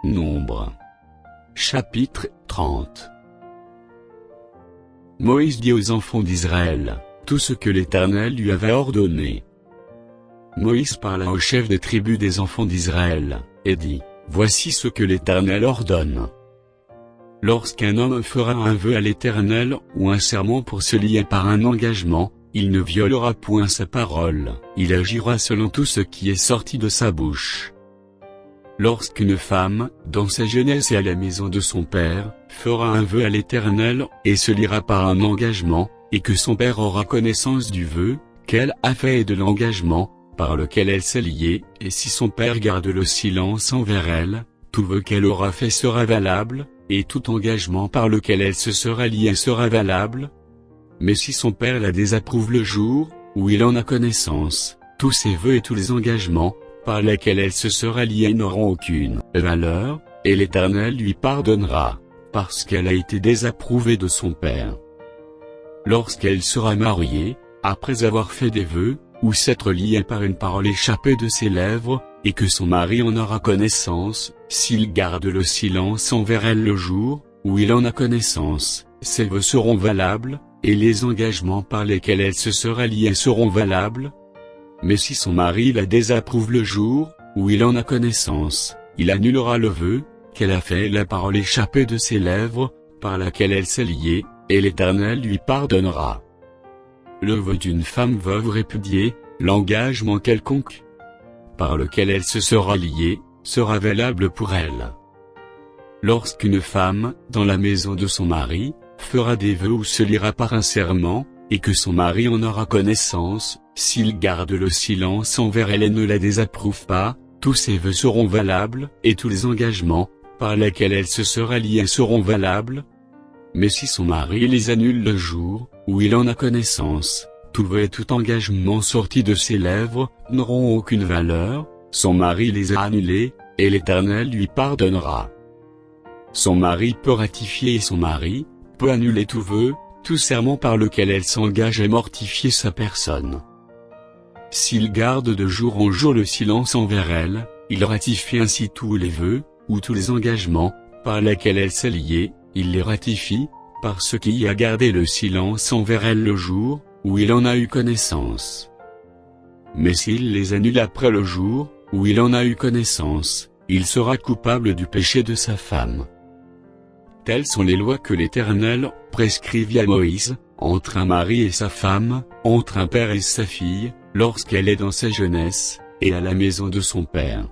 Nombre. Chapitre 30. Moïse dit aux enfants d'Israël tout ce que l'Éternel lui avait ordonné. Moïse parla au chef des tribus des enfants d'Israël, et dit, voici ce que l'Éternel ordonne. Lorsqu'un homme fera un vœu à l'Éternel ou un serment pour se lier par un engagement, il ne violera point sa parole, il agira selon tout ce qui est sorti de sa bouche. Lorsqu'une femme, dans sa jeunesse et à la maison de son père, fera un vœu à l'Éternel, et se liera par un engagement, et que son père aura connaissance du vœu qu'elle a fait et de l'engagement, par lequel elle s'est liée, et si son père garde le silence envers elle, tout vœu qu'elle aura fait sera valable, et tout engagement par lequel elle se sera liée sera valable. Mais si son père la désapprouve le jour où il en a connaissance, tous ses vœux et tous les engagements par lesquels elle se sera liée n'auront aucune valeur, et l'Éternel lui pardonnera, parce qu'elle a été désapprouvée de son père. Lorsqu'elle sera mariée, après avoir fait des vœux, ou s'être liée par une parole échappée de ses lèvres, et que son mari en aura connaissance, s'il garde le silence envers elle le jour où il en a connaissance, ses vœux seront valables, et les engagements par lesquels elle se sera liée seront valables. Mais si son mari la désapprouve le jour où il en a connaissance, il annulera le vœu qu'elle a fait et la parole échappée de ses lèvres, par laquelle elle s'est liée, et l'Éternel lui pardonnera. Le vœu d'une femme veuve répudiée, l'engagement quelconque par lequel elle se sera liée, sera valable pour elle. Lorsqu'une femme, dans la maison de son mari, fera des vœux ou se liera par un serment, et que son mari en aura connaissance, s'il garde le silence envers elle et ne la désapprouve pas, tous ses vœux seront valables, et tous les engagements par lesquels elle se sera liée seront valables. Mais si son mari les annule le jour où il en a connaissance, tout vœu et tout engagement sorti de ses lèvres n'auront aucune valeur, son mari les a annulés, et l'Éternel lui pardonnera. Son mari peut ratifier et son mari peut annuler tout vœu, tout serment par lequel elle s'engage et mortifier sa personne. S'il garde de jour en jour le silence envers elle, il ratifie ainsi tous les vœux, ou tous les engagements, par lesquels elle s'est liée, il les ratifie, parce qu'il a gardé le silence envers elle le jour où il en a eu connaissance. Mais s'il les annule après le jour où il en a eu connaissance, il sera coupable du péché de sa femme. Telles sont les lois que l'Éternel prescrivit à Moïse, entre un mari et sa femme, entre un père et sa fille, lorsqu'elle est dans sa jeunesse, et à la maison de son père.